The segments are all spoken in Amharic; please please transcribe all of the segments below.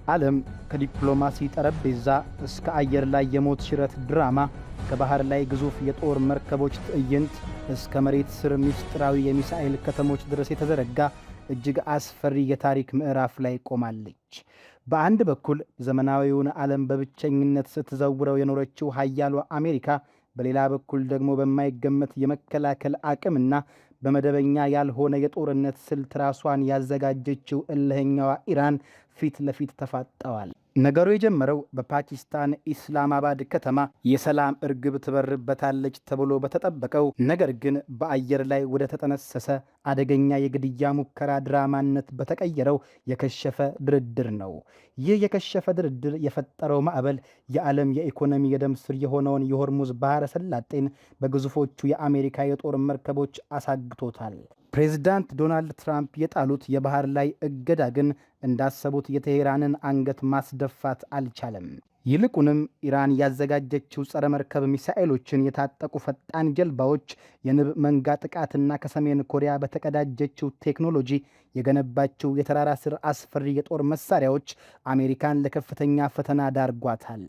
ዓለም ከዲፕሎማሲ ጠረጴዛ እስከ አየር ላይ የሞት ሽረት ድራማ፣ ከባህር ላይ ግዙፍ የጦር መርከቦች ትዕይንት እስከ መሬት ስር ምስጢራዊ የሚሳኤል ከተሞች ድረስ የተዘረጋ እጅግ አስፈሪ የታሪክ ምዕራፍ ላይ ቆማለች። በአንድ በኩል ዘመናዊውን ዓለም በብቸኝነት ስትዘውረው የኖረችው ኃያሏ አሜሪካ፣ በሌላ በኩል ደግሞ በማይገመት የመከላከል አቅምና በመደበኛ ያልሆነ የጦርነት ስልት ራሷን ያዘጋጀችው እልህኛዋ ኢራን ፊት ለፊት ተፋጠዋል። ነገሩ የጀመረው በፓኪስታን ኢስላማባድ ከተማ የሰላም እርግብ ትበርበታለች ተብሎ በተጠበቀው ነገር ግን በአየር ላይ ወደ ተጠነሰሰ አደገኛ የግድያ ሙከራ ድራማነት በተቀየረው የከሸፈ ድርድር ነው። ይህ የከሸፈ ድርድር የፈጠረው ማዕበል የዓለም የኢኮኖሚ የደም ስር የሆነውን የሆርሙዝ ባህረ ሰላጤን በግዙፎቹ የአሜሪካ የጦር መርከቦች አሳግቶታል። ፕሬዝዳንት ዶናልድ ትራምፕ የጣሉት የባህር ላይ እገዳ ግን እንዳሰቡት የቴሄራንን አንገት ማስደፋት አልቻለም። ይልቁንም ኢራን ያዘጋጀችው ጸረ መርከብ ሚሳኤሎችን የታጠቁ ፈጣን ጀልባዎች፣ የንብ መንጋ ጥቃትና ከሰሜን ኮሪያ በተቀዳጀችው ቴክኖሎጂ የገነባቸው የተራራ ስር አስፈሪ የጦር መሳሪያዎች አሜሪካን ለከፍተኛ ፈተና ዳርጓታል።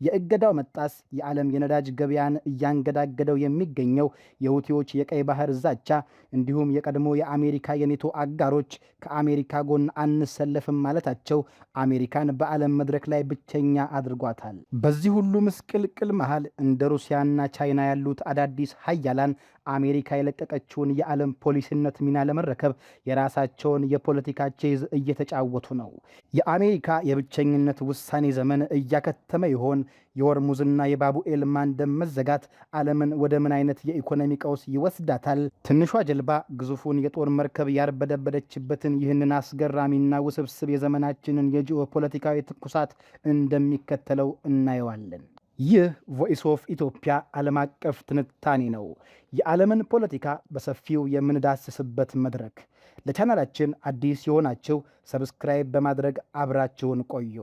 የእገዳው መጣስ የዓለም የነዳጅ ገበያን እያንገዳገደው የሚገኘው የሁቲዎች የቀይ ባህር ዛቻ፣ እንዲሁም የቀድሞ የአሜሪካ የኔቶ አጋሮች ከአሜሪካ ጎን አንሰለፍም ማለታቸው አሜሪካን በዓለም መድረክ ላይ ብቸኛ አድርጓታል። በዚህ ሁሉ ምስቅልቅል መሃል እንደ ሩሲያና ቻይና ያሉት አዳዲስ ሀያላን አሜሪካ የለቀቀችውን የዓለም ፖሊሲነት ሚና ለመረከብ የራሳቸውን የፖለቲካ ቼዝ እየተጫወቱ ነው። የአሜሪካ የብቸኝነት ውሳኔ ዘመን እያከተመ ይሆን? የሆርሙዝና የባቡኤል ማንደብ መዘጋት ዓለምን ወደ ምን አይነት የኢኮኖሚ ቀውስ ይወስዳታል? ትንሿ ጀልባ ግዙፉን የጦር መርከብ ያርበደበደችበትን ይህንን አስገራሚና ውስብስብ የዘመናችንን የጂኦፖለቲካዊ ትኩሳት እንደሚከተለው እናየዋለን። ይህ ቮይስ ኦፍ ኢትዮጵያ ዓለም አቀፍ ትንታኔ ነው። የዓለምን ፖለቲካ በሰፊው የምንዳስስበት መድረክ። ለቻናላችን አዲስ የሆናችሁ ሰብስክራይብ በማድረግ አብራችሁን ቆዩ።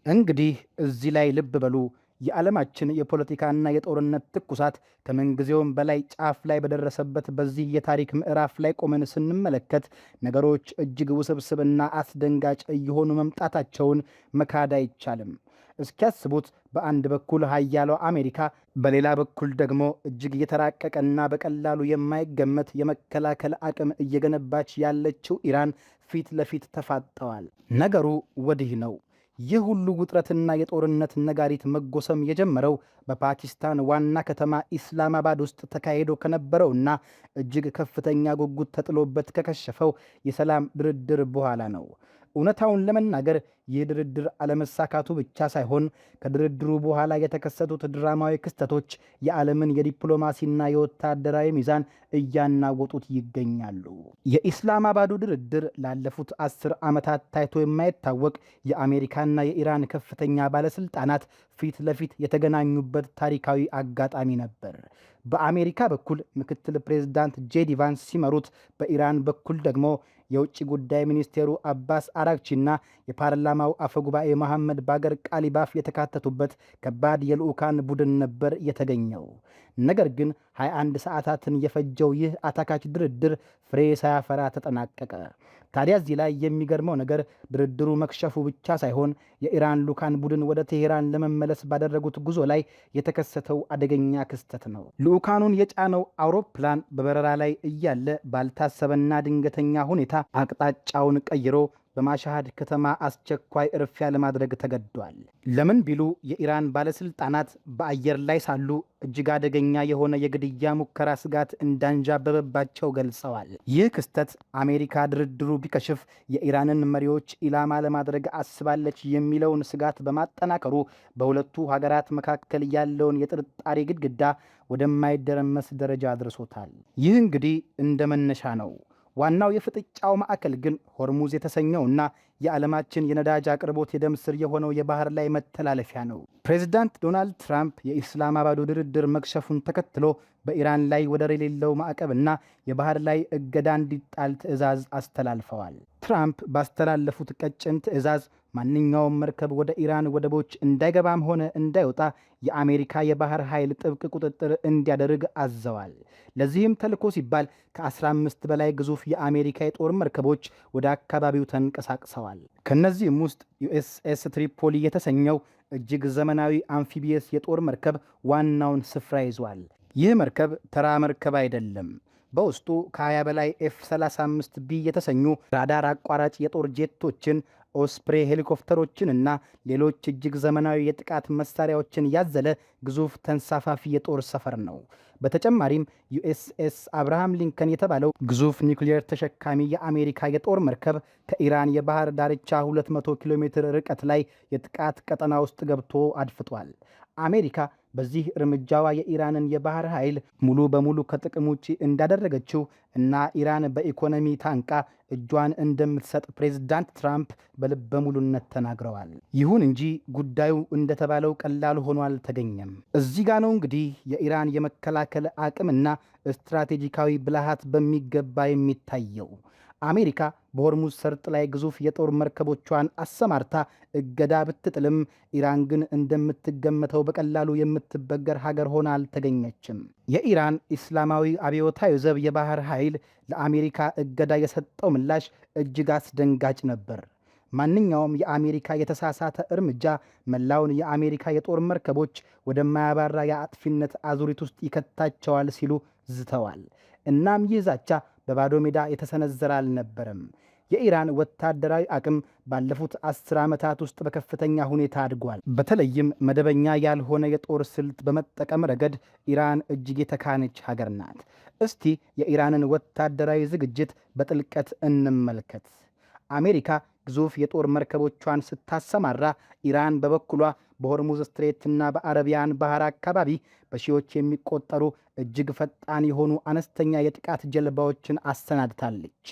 እንግዲህ እዚህ ላይ ልብ በሉ። የዓለማችን የፖለቲካና የጦርነት ትኩሳት ከምንጊዜውም በላይ ጫፍ ላይ በደረሰበት በዚህ የታሪክ ምዕራፍ ላይ ቆመን ስንመለከት ነገሮች እጅግ ውስብስብና አስደንጋጭ እየሆኑ መምጣታቸውን መካድ አይቻልም። እስኪያስቡት በአንድ በኩል ኃያሏ አሜሪካ፣ በሌላ በኩል ደግሞ እጅግ የተራቀቀና በቀላሉ የማይገመት የመከላከል አቅም እየገነባች ያለችው ኢራን ፊት ለፊት ተፋጠዋል። ነገሩ ወዲህ ነው። ይህ ሁሉ ውጥረትና የጦርነት ነጋሪት መጎሰም የጀመረው በፓኪስታን ዋና ከተማ ኢስላማባድ ውስጥ ተካሂዶ ከነበረውና እጅግ ከፍተኛ ጉጉት ተጥሎበት ከከሸፈው የሰላም ድርድር በኋላ ነው። እውነታውን ለመናገር ይህ ድርድር አለመሳካቱ ብቻ ሳይሆን ከድርድሩ በኋላ የተከሰቱት ድራማዊ ክስተቶች የዓለምን የዲፕሎማሲና የወታደራዊ ሚዛን እያናወጡት ይገኛሉ። የኢስላማባዱ ድርድር ላለፉት 10 ዓመታት ታይቶ የማይታወቅ የአሜሪካና የኢራን ከፍተኛ ባለስልጣናት ፊት ለፊት የተገናኙበት ታሪካዊ አጋጣሚ ነበር። በአሜሪካ በኩል ምክትል ፕሬዝዳንት ጄዲ ቫንስ ሲመሩት፣ በኢራን በኩል ደግሞ የውጭ ጉዳይ ሚኒስቴሩ አባስ አራግቺና የፓርላማው አፈጉባኤ መሐመድ ባገር ቃሊባፍ የተካተቱበት ከባድ የልዑካን ቡድን ነበር የተገኘው። ነገር ግን 21 ሰዓታትን የፈጀው ይህ አታካች ድርድር ፍሬ ሳያፈራ ተጠናቀቀ። ታዲያ እዚህ ላይ የሚገርመው ነገር ድርድሩ መክሸፉ ብቻ ሳይሆን የኢራን ልዑካን ቡድን ወደ ቴሄራን ለመመለስ ባደረጉት ጉዞ ላይ የተከሰተው አደገኛ ክስተት ነው። ልዑካኑን የጫነው አውሮፕላን በበረራ ላይ እያለ ባልታሰበና ድንገተኛ ሁኔታ አቅጣጫውን ቀይሮ በማሻሃድ ከተማ አስቸኳይ እርፊያ ለማድረግ ተገዷል። ለምን ቢሉ የኢራን ባለስልጣናት በአየር ላይ ሳሉ እጅግ አደገኛ የሆነ የግድያ ሙከራ ስጋት እንዳንዣበበባቸው ገልጸዋል። ይህ ክስተት አሜሪካ ድርድሩ ቢከሽፍ የኢራንን መሪዎች ኢላማ ለማድረግ አስባለች የሚለውን ስጋት በማጠናከሩ በሁለቱ ሀገራት መካከል ያለውን የጥርጣሬ ግድግዳ ወደማይደረመስ ደረጃ አድርሶታል። ይህ እንግዲህ እንደ መነሻ ነው። ዋናው የፍጥጫው ማዕከል ግን ሆርሙዝ የተሰኘውና የዓለማችን የነዳጅ አቅርቦት የደም ስር የሆነው የባህር ላይ መተላለፊያ ነው። ፕሬዚዳንት ዶናልድ ትራምፕ የኢስላማባዱ ድርድር መክሸፉን ተከትሎ በኢራን ላይ ወደር የሌለው ማዕቀብና የባህር ላይ እገዳ እንዲጣል ትዕዛዝ አስተላልፈዋል። ትራምፕ ባስተላለፉት ቀጭን ትዕዛዝ ማንኛውም መርከብ ወደ ኢራን ወደቦች እንዳይገባም ሆነ እንዳይወጣ የአሜሪካ የባህር ኃይል ጥብቅ ቁጥጥር እንዲያደርግ አዘዋል። ለዚህም ተልዕኮ ሲባል ከ15 በላይ ግዙፍ የአሜሪካ የጦር መርከቦች ወደ አካባቢው ተንቀሳቅሰዋል። ከነዚህም ውስጥ ዩኤስኤስ ትሪፖሊ የተሰኘው እጅግ ዘመናዊ አምፊቢየስ የጦር መርከብ ዋናውን ስፍራ ይዟል። ይህ መርከብ ተራ መርከብ አይደለም። በውስጡ ከ20 በላይ F-35B የተሰኙ ራዳር አቋራጭ የጦር ጄቶችን፣ ኦስፕሬ ሄሊኮፕተሮችን እና ሌሎች እጅግ ዘመናዊ የጥቃት መሳሪያዎችን ያዘለ ግዙፍ ተንሳፋፊ የጦር ሰፈር ነው። በተጨማሪም ዩኤስኤስ አብርሃም ሊንከን የተባለው ግዙፍ ኒውክሊየር ተሸካሚ የአሜሪካ የጦር መርከብ ከኢራን የባህር ዳርቻ 200 ኪሎ ሜትር ርቀት ላይ የጥቃት ቀጠና ውስጥ ገብቶ አድፍጧል። አሜሪካ በዚህ እርምጃዋ የኢራንን የባህር ኃይል ሙሉ በሙሉ ከጥቅም ውጪ እንዳደረገችው እና ኢራን በኢኮኖሚ ታንቃ እጇን እንደምትሰጥ ፕሬዝዳንት ትራምፕ በልበ ሙሉነት ተናግረዋል። ይሁን እንጂ ጉዳዩ እንደተባለው ቀላል ሆኖ አልተገኘም። እዚህ ጋ ነው እንግዲህ የኢራን የመከላከል አቅምና ስትራቴጂካዊ ብልሃት በሚገባ የሚታየው። አሜሪካ በሆርሙዝ ሰርጥ ላይ ግዙፍ የጦር መርከቦቿን አሰማርታ እገዳ ብትጥልም ኢራን ግን እንደምትገመተው በቀላሉ የምትበገር ሀገር ሆና አልተገኘችም። የኢራን ኢስላማዊ አብዮታዊ ዘብ የባህር ኃይል ለአሜሪካ እገዳ የሰጠው ምላሽ እጅግ አስደንጋጭ ነበር። ማንኛውም የአሜሪካ የተሳሳተ እርምጃ መላውን የአሜሪካ የጦር መርከቦች ወደማያባራ የአጥፊነት አዙሪት ውስጥ ይከታቸዋል ሲሉ ዝተዋል። እናም ይህ ዛቻ በባዶ ሜዳ የተሰነዘረ አልነበረም። የኢራን ወታደራዊ አቅም ባለፉት 10 ዓመታት ውስጥ በከፍተኛ ሁኔታ አድጓል። በተለይም መደበኛ ያልሆነ የጦር ስልት በመጠቀም ረገድ ኢራን እጅግ የተካነች ሀገር ናት። እስቲ የኢራንን ወታደራዊ ዝግጅት በጥልቀት እንመልከት። አሜሪካ ግዙፍ የጦር መርከቦቿን ስታሰማራ፣ ኢራን በበኩሏ በሆርሙዝ ስትሬትና በአረቢያን ባህር አካባቢ በሺዎች የሚቆጠሩ እጅግ ፈጣን የሆኑ አነስተኛ የጥቃት ጀልባዎችን አሰናድታለች።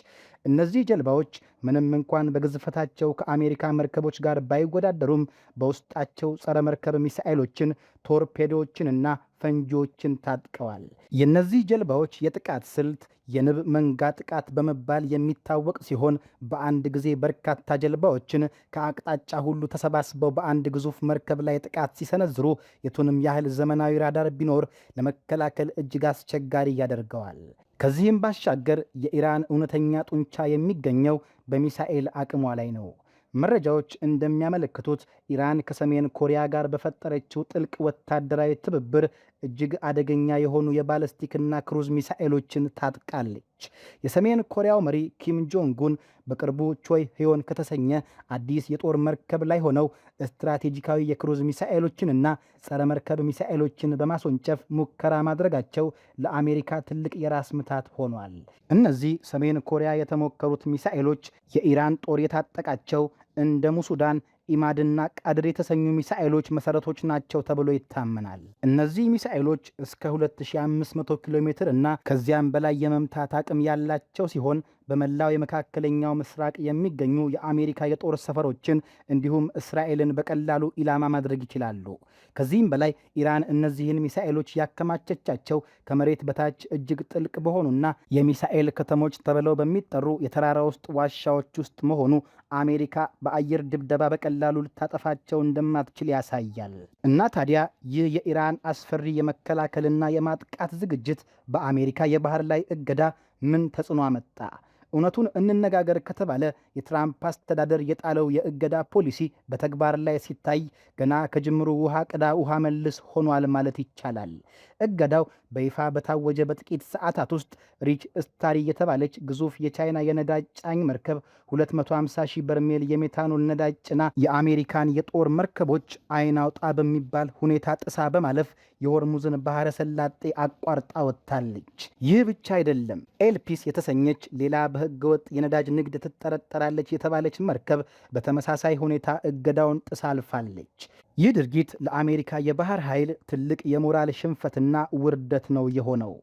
እነዚህ ጀልባዎች ምንም እንኳን በግዝፈታቸው ከአሜሪካ መርከቦች ጋር ባይወዳደሩም በውስጣቸው ጸረ መርከብ ሚሳኤሎችን፣ ቶርፔዶዎችንና ፈንጂዎችን ታጥቀዋል። የእነዚህ ጀልባዎች የጥቃት ስልት የንብ መንጋ ጥቃት በመባል የሚታወቅ ሲሆን በአንድ ጊዜ በርካታ ጀልባዎችን ከአቅጣጫ ሁሉ ተሰባስበው በአንድ ግዙፍ መርከብ ላይ ጥቃት ሲሰነዝሩ የቱንም ያህል ዘመናዊ ራዳር ቢኖር ለመከላከል እጅግ አስቸጋሪ ያደርገዋል። ከዚህም ባሻገር የኢራን እውነተኛ ጡንቻ የሚገኘው በሚሳኤል አቅሟ ላይ ነው። መረጃዎች እንደሚያመለክቱት ኢራን ከሰሜን ኮሪያ ጋር በፈጠረችው ጥልቅ ወታደራዊ ትብብር እጅግ አደገኛ የሆኑ የባለስቲክና ክሩዝ ሚሳኤሎችን ታጥቃለች። የሰሜን ኮሪያው መሪ ኪም ጆንጉን በቅርቡ ቾይ ሄዮን ከተሰኘ አዲስ የጦር መርከብ ላይ ሆነው ስትራቴጂካዊ የክሩዝ ሚሳኤሎችንና ጸረ መርከብ ሚሳኤሎችን በማስወንጨፍ ሙከራ ማድረጋቸው ለአሜሪካ ትልቅ የራስ ምታት ሆኗል። እነዚህ ሰሜን ኮሪያ የተሞከሩት ሚሳኤሎች የኢራን ጦር የታጠቃቸው እንደ ሙሱዳን፣ ኢማድና ቃድር የተሰኙ ሚሳኤሎች መሰረቶች ናቸው ተብሎ ይታመናል። እነዚህ ሚሳኤሎች እስከ 2500 ኪሎ ሜትር እና ከዚያም በላይ የመምታት አቅም ያላቸው ሲሆን በመላው የመካከለኛው ምስራቅ የሚገኙ የአሜሪካ የጦር ሰፈሮችን እንዲሁም እስራኤልን በቀላሉ ኢላማ ማድረግ ይችላሉ። ከዚህም በላይ ኢራን እነዚህን ሚሳኤሎች ያከማቸቻቸው ከመሬት በታች እጅግ ጥልቅ በሆኑና የሚሳኤል ከተሞች ተብለው በሚጠሩ የተራራ ውስጥ ዋሻዎች ውስጥ መሆኑ አሜሪካ በአየር ድብደባ በቀላሉ ልታጠፋቸው እንደማትችል ያሳያል። እና ታዲያ ይህ የኢራን አስፈሪ የመከላከልና የማጥቃት ዝግጅት በአሜሪካ የባህር ላይ እገዳ ምን ተጽዕኖ አመጣ? እውነቱን እንነጋገር ከተባለ የትራምፕ አስተዳደር የጣለው የእገዳ ፖሊሲ በተግባር ላይ ሲታይ ገና ከጅምሩ ውሃ ቅዳ ውሃ መልስ ሆኗል ማለት ይቻላል። እገዳው በይፋ በታወጀ በጥቂት ሰዓታት ውስጥ ሪች ስታሪ የተባለች ግዙፍ የቻይና የነዳጅ ጫኝ መርከብ 250,000 በርሜል የሜታኖል ነዳጅ ጭና የአሜሪካን የጦር መርከቦች አይን አውጣ በሚባል ሁኔታ ጥሳ በማለፍ የሆርሙዝን ባህረ ሰላጤ አቋርጣ ወጥታለች። ይህ ብቻ አይደለም። ኤልፒስ የተሰኘች ሌላ በህገወጥ የነዳጅ ንግድ ትጠረጠራለች የተባለች መርከብ በተመሳሳይ ሁኔታ እገዳውን ጥሳ አልፋለች። ይህ ድርጊት ለአሜሪካ የባህር ኃይል ትልቅ የሞራል ሽንፈትና ውርደት ነው የሆነው።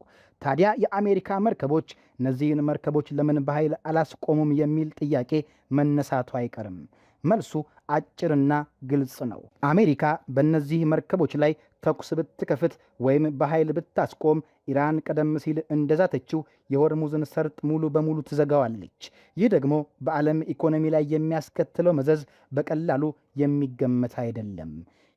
ታዲያ የአሜሪካ መርከቦች እነዚህን መርከቦች ለምን በኃይል አላስቆሙም የሚል ጥያቄ መነሳቱ አይቀርም። መልሱ አጭርና ግልጽ ነው። አሜሪካ በእነዚህ መርከቦች ላይ ተኩስ ብትከፍት ወይም በኃይል ብታስቆም ኢራን ቀደም ሲል እንደዛተችው የሆርሙዝን ሰርጥ ሙሉ በሙሉ ትዘጋዋለች። ይህ ደግሞ በዓለም ኢኮኖሚ ላይ የሚያስከትለው መዘዝ በቀላሉ የሚገመት አይደለም።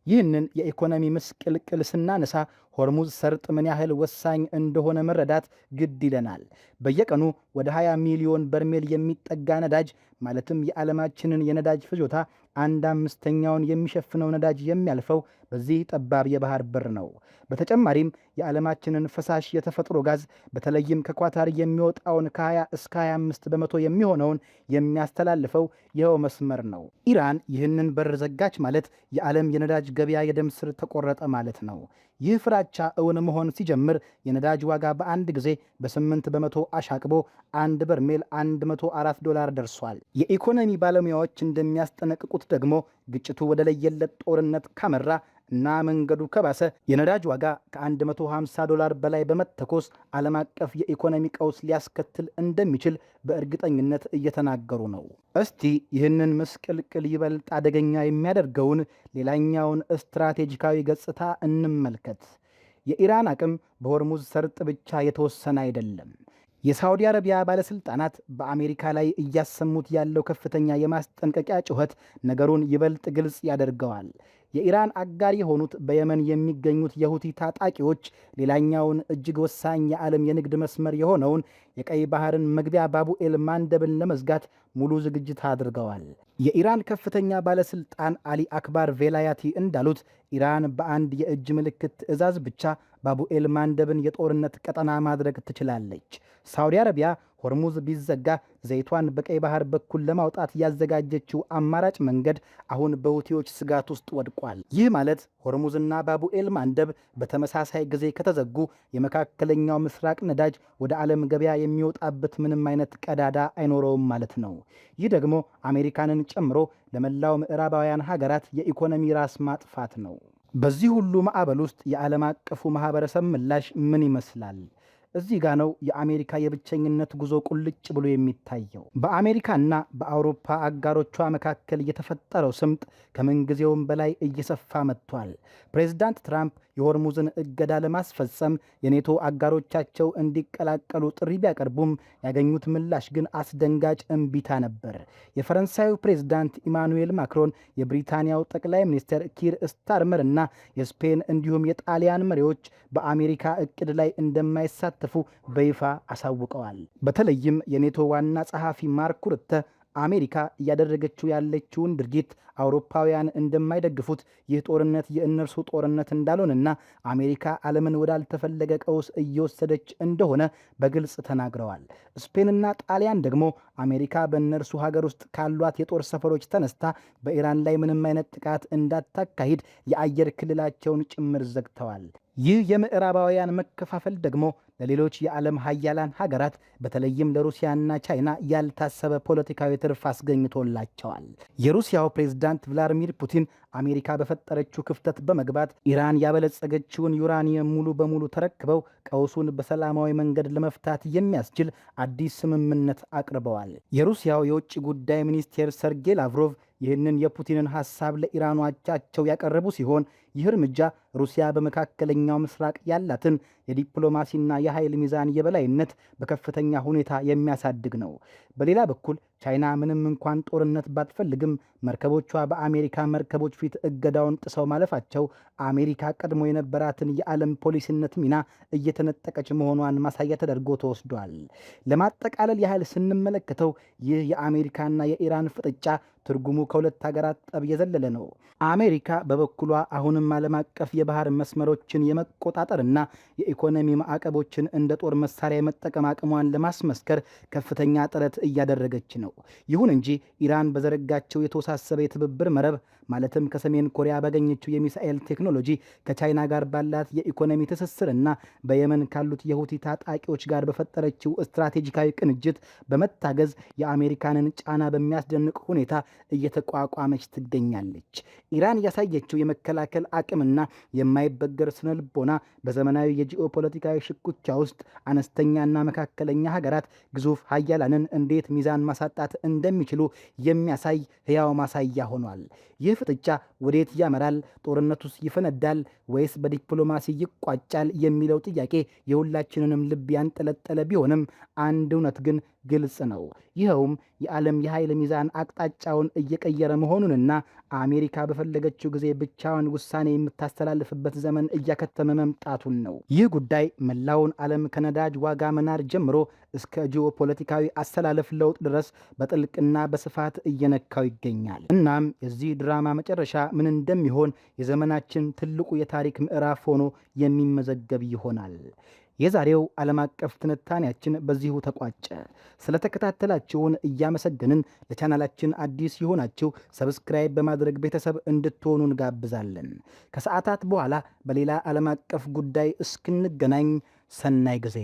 ይህንን የኢኮኖሚ ምስቅልቅል ስናነሳ ሆርሙዝ ሰርጥ ምን ያህል ወሳኝ እንደሆነ መረዳት ግድ ይለናል። በየቀኑ ወደ 20 ሚሊዮን በርሜል የሚጠጋ ነዳጅ ማለትም የዓለማችንን የነዳጅ ፍጆታ 1/5ኛውን የሚሸፍነው ነዳጅ የሚያልፈው በዚህ ጠባብ የባህር በር ነው። በተጨማሪም የዓለማችንን ፈሳሽ የተፈጥሮ ጋዝ በተለይም ከኳታር የሚወጣውን ከ20 እስከ 25 በመቶ የሚሆነውን የሚያስተላልፈው ይኸው መስመር ነው። ኢራን ይህንን በር ዘጋች ማለት የዓለም የነዳጅ ገበያ የደም ስር ተቆረጠ ማለት ነው። ይህ ፍራቻ እውን መሆን ሲጀምር የነዳጅ ዋጋ በአንድ ጊዜ በ8 በመቶ አሻቅቦ አንድ በርሜል $104 ደርሷል። የኢኮኖሚ ባለሙያዎች እንደሚያስጠነቅቁት ደግሞ ግጭቱ ወደ ለየለት ጦርነት ካመራ እና መንገዱ ከባሰ የነዳጅ ዋጋ ከ$150 በላይ በመተኮስ ዓለም አቀፍ የኢኮኖሚ ቀውስ ሊያስከትል እንደሚችል በእርግጠኝነት እየተናገሩ ነው። እስቲ ይህንን ምስቅልቅል ይበልጥ አደገኛ የሚያደርገውን ሌላኛውን ስትራቴጂካዊ ገጽታ እንመልከት። የኢራን አቅም በሆርሙዝ ሰርጥ ብቻ የተወሰነ አይደለም። የሳዑዲ አረቢያ ባለሥልጣናት በአሜሪካ ላይ እያሰሙት ያለው ከፍተኛ የማስጠንቀቂያ ጩኸት ነገሩን ይበልጥ ግልጽ ያደርገዋል። የኢራን አጋር የሆኑት በየመን የሚገኙት የሁቲ ታጣቂዎች ሌላኛውን እጅግ ወሳኝ የዓለም የንግድ መስመር የሆነውን የቀይ ባህርን መግቢያ ባቡኤል ማንደብን ለመዝጋት ሙሉ ዝግጅት አድርገዋል። የኢራን ከፍተኛ ባለሥልጣን አሊ አክባር ቬላያቲ እንዳሉት ኢራን በአንድ የእጅ ምልክት ትዕዛዝ ብቻ ባቡኤል ማንደብን የጦርነት ቀጠና ማድረግ ትችላለች። ሳዑዲ አረቢያ ሆርሙዝ ቢዘጋ ዘይቷን በቀይ ባህር በኩል ለማውጣት ያዘጋጀችው አማራጭ መንገድ አሁን በሁቲዎች ስጋት ውስጥ ወድቋል። ይህ ማለት ሆርሙዝና ባቡኤል ማንደብ በተመሳሳይ ጊዜ ከተዘጉ የመካከለኛው ምስራቅ ነዳጅ ወደ ዓለም ገበያ የሚወጣበት ምንም አይነት ቀዳዳ አይኖረውም ማለት ነው። ይህ ደግሞ አሜሪካንን ጨምሮ ለመላው ምዕራባውያን ሀገራት የኢኮኖሚ ራስ ማጥፋት ነው። በዚህ ሁሉ ማዕበል ውስጥ የዓለም አቀፉ ማህበረሰብ ምላሽ ምን ይመስላል? እዚህ ጋ ነው የአሜሪካ የብቸኝነት ጉዞ ቁልጭ ብሎ የሚታየው። በአሜሪካና በአውሮፓ አጋሮቿ መካከል የተፈጠረው ስምጥ ከምንጊዜውም በላይ እየሰፋ መጥቷል። ፕሬዝዳንት ትራምፕ የሆርሙዝን እገዳ ለማስፈጸም የኔቶ አጋሮቻቸው እንዲቀላቀሉ ጥሪ ቢያቀርቡም ያገኙት ምላሽ ግን አስደንጋጭ እምቢታ ነበር። የፈረንሳዩ ፕሬዝዳንት ኢማኑኤል ማክሮን፣ የብሪታንያው ጠቅላይ ሚኒስትር ኪር ስታርመር እና የስፔን እንዲሁም የጣሊያን መሪዎች በአሜሪካ እቅድ ላይ እንደማይሳተፉ በይፋ አሳውቀዋል። በተለይም የኔቶ ዋና ጸሐፊ ማርክ ሩtte አሜሪካ እያደረገችው ያለችውን ድርጊት አውሮፓውያን እንደማይደግፉት፣ ይህ ጦርነት የእነርሱ ጦርነት እንዳልሆነና አሜሪካ ዓለምን ወዳልተፈለገ ቀውስ እየወሰደች እንደሆነ በግልጽ ተናግረዋል። ስፔንና ጣሊያን ደግሞ አሜሪካ በእነርሱ ሀገር ውስጥ ካሏት የጦር ሰፈሮች ተነስታ በኢራን ላይ ምንም አይነት ጥቃት እንዳታካሂድ የአየር ክልላቸውን ጭምር ዘግተዋል። ይህ የምዕራባውያን መከፋፈል ደግሞ ለሌሎች የዓለም ሀያላን ሀገራት በተለይም ለሩሲያና ቻይና ያልታሰበ ፖለቲካዊ ትርፍ አስገኝቶላቸዋል። የሩሲያው ፕሬዝዳንት ቭላዲሚር ፑቲን አሜሪካ በፈጠረችው ክፍተት በመግባት ኢራን ያበለጸገችውን ዩራኒየም ሙሉ በሙሉ ተረክበው ቀውሱን በሰላማዊ መንገድ ለመፍታት የሚያስችል አዲስ ስምምነት አቅርበዋል። የሩሲያው የውጭ ጉዳይ ሚኒስቴር ሰርጌይ ላቭሮቭ ይህንን የፑቲንን ሐሳብ ለኢራኑ አቻቸው ያቀረቡ ሲሆን ይህ እርምጃ ሩሲያ በመካከለኛው ምስራቅ ያላትን የዲፕሎማሲና የኃይል ሚዛን የበላይነት በከፍተኛ ሁኔታ የሚያሳድግ ነው። በሌላ በኩል ቻይና ምንም እንኳን ጦርነት ባትፈልግም መርከቦቿ በአሜሪካ መርከቦች ፊት እገዳውን ጥሰው ማለፋቸው አሜሪካ ቀድሞ የነበራትን የዓለም ፖሊሲነት ሚና እየተነጠቀች መሆኗን ማሳያ ተደርጎ ተወስዷል። ለማጠቃለል ያህል ስንመለከተው ይህ የአሜሪካና የኢራን ፍጥጫ ትርጉሙ ከሁለት ሀገራት ጠብ የዘለለ ነው። አሜሪካ በበኩሏ አሁንም ዓለም አቀፍ የባህር መስመሮችን የመቆጣጠርና የኢኮኖሚ ማዕቀቦችን እንደ ጦር መሳሪያ የመጠቀም አቅሟን ለማስመስከር ከፍተኛ ጥረት እያደረገች ነው። ይሁን እንጂ ኢራን በዘረጋቸው የተወሳሰበ የትብብር መረብ ማለትም ከሰሜን ኮሪያ ባገኘችው የሚሳኤል ቴክኖሎጂ፣ ከቻይና ጋር ባላት የኢኮኖሚ ትስስርና በየመን ካሉት የሁቲ ታጣቂዎች ጋር በፈጠረችው ስትራቴጂካዊ ቅንጅት በመታገዝ የአሜሪካንን ጫና በሚያስደንቅ ሁኔታ እየተቋቋመች ትገኛለች። ኢራን ያሳየችው የመከላከል አቅምና የማይበገር ስነልቦና በዘመናዊ የጂኦፖለቲካዊ ሽኩቻ ውስጥ አነስተኛና መካከለኛ ሀገራት ግዙፍ ሀያላንን እንዴት ሚዛን ማሳጣት እንደሚችሉ የሚያሳይ ሕያው ማሳያ ሆኗል። ይህ ፍጥጫ ወዴት ያመራል? ጦርነቱስ ይፈነዳል ወይስ በዲፕሎማሲ ይቋጫል? የሚለው ጥያቄ የሁላችንንም ልብ ያንጠለጠለ ቢሆንም አንድ እውነት ግን ግልጽ ነው። ይኸውም የዓለም የኃይል ሚዛን አቅጣጫውን እየቀየረ መሆኑንና አሜሪካ በፈለገችው ጊዜ ብቻዋን ውሳኔ የምታስተላልፍበት ዘመን እያከተመ መምጣቱን ነው። ይህ ጉዳይ መላውን ዓለም ከነዳጅ ዋጋ መናር ጀምሮ እስከ ጂኦፖለቲካዊ አሰላለፍ ለውጥ ድረስ በጥልቅና በስፋት እየነካው ይገኛል። እናም የዚህ ድራማ መጨረሻ ምን እንደሚሆን የዘመናችን ትልቁ የታሪክ ምዕራፍ ሆኖ የሚመዘገብ ይሆናል። የዛሬው ዓለም አቀፍ ትንታኔያችን በዚሁ ተቋጨ። ስለተከታተላችሁን እያመሰገንን ለቻናላችን አዲስ የሆናችሁ ሰብስክራይብ በማድረግ ቤተሰብ እንድትሆኑ እንጋብዛለን። ከሰዓታት በኋላ በሌላ ዓለም አቀፍ ጉዳይ እስክንገናኝ ሰናይ ጊዜ